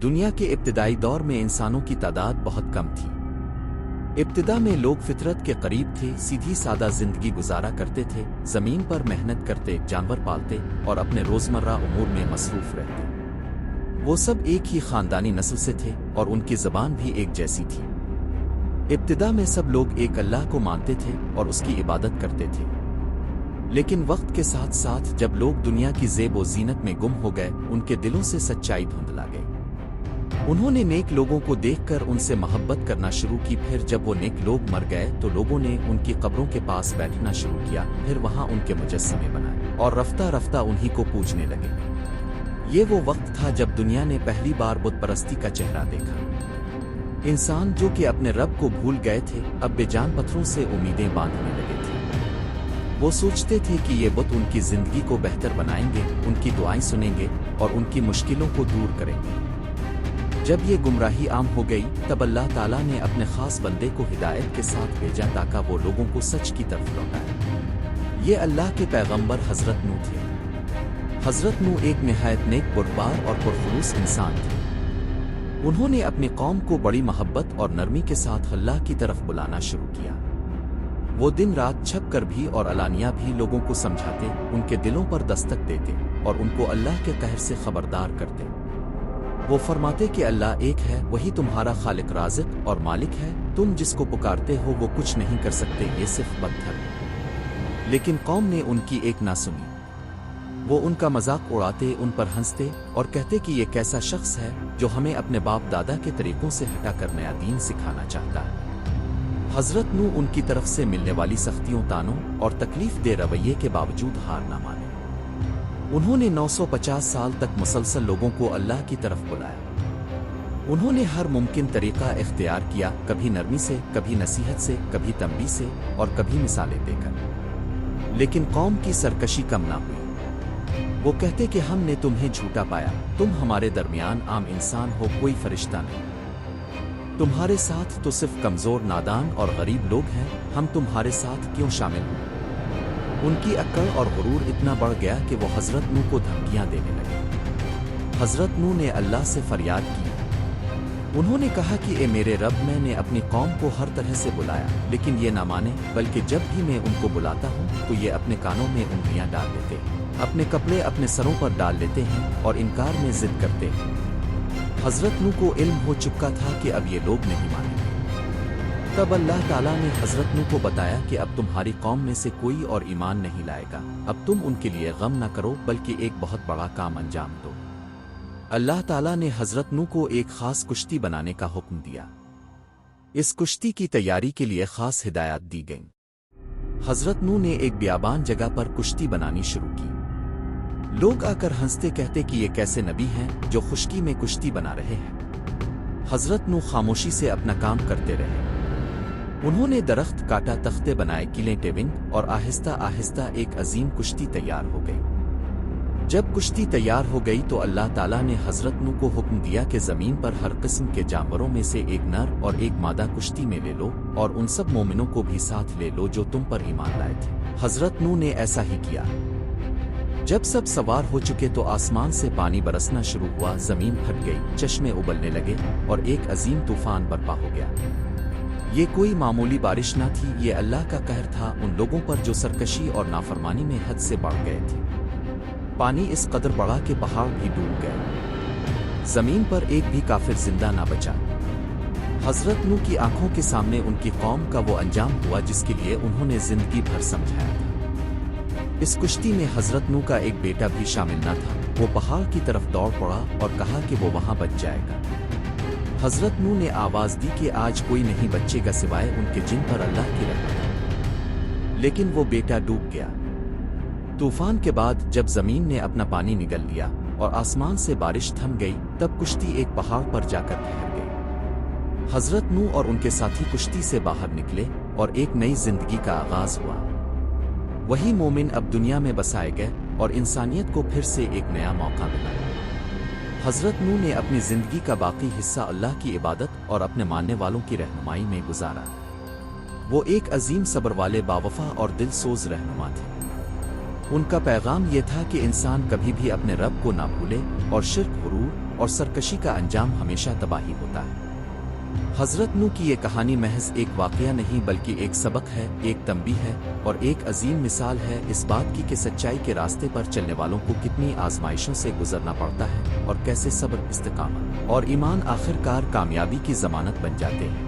دنیا کے ابتدائی دور میں انسانوں کی تعداد بہت کم تھی۔ ابتدا میں لوگ فطرت کے قریب تھے، سیدھی سادہ زندگی گزارا کرتے تھے، زمین پر محنت کرتے، جانور پالتے اور اپنے روزمرہ امور میں مصروف رہتے۔ وہ سب ایک ہی خاندانی نسل سے تھے اور ان کی زبان بھی ایک جیسی تھی۔ ابتدا میں سب لوگ ایک اللہ کو مانتے تھے اور اس کی عبادت کرتے تھے، لیکن وقت کے ساتھ ساتھ جب لوگ دنیا کی زیب و زینت میں گم ہو گئے، ان کے دلوں سے سچائی دھندلا گئی۔ انہوں نے نیک لوگوں کو دیکھ کر ان سے محبت کرنا شروع کی، پھر جب وہ نیک لوگ مر گئے تو لوگوں نے ان کی قبروں کے پاس بیٹھنا شروع کیا، پھر وہاں ان کے مجسمے بنائے اور رفتہ رفتہ انہی کو پوجنے لگے۔ یہ وہ وقت تھا جب دنیا نے پہلی بار بت پرستی کا چہرہ دیکھا۔ انسان جو کہ اپنے رب کو بھول گئے تھے، اب بے جان پتھروں سے امیدیں باندھنے لگے تھے۔ وہ سوچتے تھے کہ یہ بت ان کی زندگی کو بہتر بنائیں گے، ان کی دعائیں سنیں گے اور ان کی مشکلوں کو دور کریں گے۔ جب یہ گمراہی عام ہو گئی تب اللہ تعالیٰ نے اپنے خاص بندے کو ہدایت کے ساتھ بھیجا تاکہ وہ لوگوں کو سچ کی طرف لوٹائے۔ یہ اللہ کے پیغمبر حضرت نوح تھے۔ حضرت نوح ایک نہایت نیک بردبار اور پرخلوص انسان تھے۔ انہوں نے اپنی قوم کو بڑی محبت اور نرمی کے ساتھ اللہ کی طرف بلانا شروع کیا۔ وہ دن رات چھپ کر بھی اور علانیہ بھی لوگوں کو سمجھاتے، ان کے دلوں پر دستک دیتے اور ان کو اللہ کے قہر سے خبردار کرتے۔ وہ فرماتے کہ اللہ ایک ہے، وہی تمہارا خالق رازق اور مالک ہے، تم جس کو پکارتے ہو وہ کچھ نہیں کر سکتے، یہ صرف پتھر ہے۔ لیکن قوم نے ان کی ایک نہ سنی۔ وہ ان کا مذاق اڑاتے، ان پر ہنستے اور کہتے کہ یہ کیسا شخص ہے جو ہمیں اپنے باپ دادا کے طریقوں سے ہٹا کر نیا دین سکھانا چاہتا ہے۔ حضرت نوح ان کی طرف سے ملنے والی سختیوں، تانوں اور تکلیف دہ رویے کے باوجود ہار نہ مانے۔ انہوں نے 950 سال تک مسلسل لوگوں کو اللہ کی طرف بلایا۔ انہوں نے ہر ممکن طریقہ اختیار کیا، کبھی نرمی سے، کبھی نصیحت سے، کبھی تنبیہ سے اور کبھی مثالیں دے کر، لیکن قوم کی سرکشی کم نہ ہوئی۔ وہ کہتے کہ ہم نے تمہیں جھوٹا پایا، تم ہمارے درمیان عام انسان ہو، کوئی فرشتہ نہیں۔ تمہارے ساتھ تو صرف کمزور، نادان اور غریب لوگ ہیں، ہم تمہارے ساتھ کیوں شامل ہوں؟ ان کی اکڑ اور غرور اتنا بڑھ گیا کہ وہ حضرت نوح کو دھمکیاں دینے لگے۔ حضرت نوح نے اللہ سے فریاد کی۔ انہوں نے کہا کہ اے میرے رب، میں نے اپنی قوم کو ہر طرح سے بلایا لیکن یہ نہ مانے، بلکہ جب بھی میں ان کو بلاتا ہوں تو یہ اپنے کانوں میں انگلیاں ڈال دیتے ہیں، اپنے کپڑے اپنے سروں پر ڈال لیتے ہیں اور انکار میں ضد کرتے ہیں۔ حضرت نوح کو علم ہو چکا تھا کہ اب یہ لوگ نہیں مانیں گے۔ تب اللہ تعالیٰ نے حضرت نوح کو بتایا کہ اب تمہاری قوم میں سے کوئی اور ایمان نہیں لائے گا، اب تم ان کے لیے غم نہ کرو بلکہ ایک بہت بڑا کام انجام دو۔ اللہ تعالیٰ نے حضرت نوح کو ایک خاص کشتی بنانے کا حکم دیا۔ اس کشتی کی تیاری کے لیے خاص ہدایات دی گئیں۔ حضرت نوح نے ایک بیابان جگہ پر کشتی بنانی شروع کی۔ لوگ آ کر ہنستے، کہتے کہ یہ کیسے نبی ہیں جو خشکی میں کشتی بنا رہے ہیں۔ حضرت نوح خاموشی سے اپنا کام کرتے رہے۔ انہوں نے درخت کاٹا، تختے بنائے، کیلیں ٹیونگ اور آہستہ آہستہ ایک عظیم کشتی تیار ہو گئی۔ جب کشتی تیار ہو گئی تو اللہ تعالیٰ نے حضرت نوح کو حکم دیا کہ زمین پر ہر قسم کے جانوروں میں سے ایک نر اور ایک مادہ کشتی میں لے لو اور ان سب مومنوں کو بھی ساتھ لے لو جو تم پر ایمان لائے تھے۔ حضرت نوح نے ایسا ہی کیا۔ جب سب سوار ہو چکے تو آسمان سے پانی برسنا شروع ہوا، زمین پھٹ گئی، چشمے ابلنے لگے اور ایک عظیم طوفان برپا ہو گیا۔ یہ کوئی معمولی بارش نہ تھی، یہ اللہ کا قہر تھا ان لوگوں پر جو سرکشی اور نافرمانی میں حد سے بڑھ گئے تھے۔ پانی اس قدر بڑھا کہ پہاڑ بھی ڈوب گئے، زمین پر ایک بھی کافر زندہ نہ بچا۔ حضرت نوح کی آنکھوں کے سامنے ان کی قوم کا وہ انجام ہوا جس کے لیے انہوں نے زندگی بھر سمجھایا تھا۔ اس کشتی میں حضرت نوح کا ایک بیٹا بھی شامل نہ تھا۔ وہ پہاڑ کی طرف دوڑ پڑا اور کہا کہ وہ وہاں بچ جائے گا۔ حضرت نوح نے آواز دی کہ آج کوئی نہیں بچے گا سوائے ان کے جن پر اللہ کی رحمت، لیکن وہ بیٹا ڈوب گیا۔ طوفان کے بعد جب زمین نے اپنا پانی نگل لیا اور آسمان سے بارش تھم گئی تب کشتی ایک پہاڑ پر جا کر ٹھہر گئی۔ حضرت نوح اور ان کے ساتھی کشتی سے باہر نکلے اور ایک نئی زندگی کا آغاز ہوا۔ وہی مومن اب دنیا میں بسائے گئے اور انسانیت کو پھر سے ایک نیا موقع ملا۔ حضرت نوح نے اپنی زندگی کا باقی حصہ اللہ کی عبادت اور اپنے ماننے والوں کی رہنمائی میں گزارا۔ وہ ایک عظیم صبر والے، باوفا اور دل سوز رہنما تھے۔ ان کا پیغام یہ تھا کہ انسان کبھی بھی اپنے رب کو نہ بھولے اور شرک، غرور اور سرکشی کا انجام ہمیشہ تباہی ہوتا ہے۔ حضرت نوح کی یہ کہانی محض ایک واقعہ نہیں بلکہ ایک سبق ہے، ایک تنبیہ ہے اور ایک عظیم مثال ہے اس بات کی کہ سچائی کے راستے پر چلنے والوں کو کتنی آزمائشوں سے گزرنا پڑتا ہے اور کیسے صبر، استقامت اور ایمان آخر کار کامیابی کی ضمانت بن جاتے ہیں۔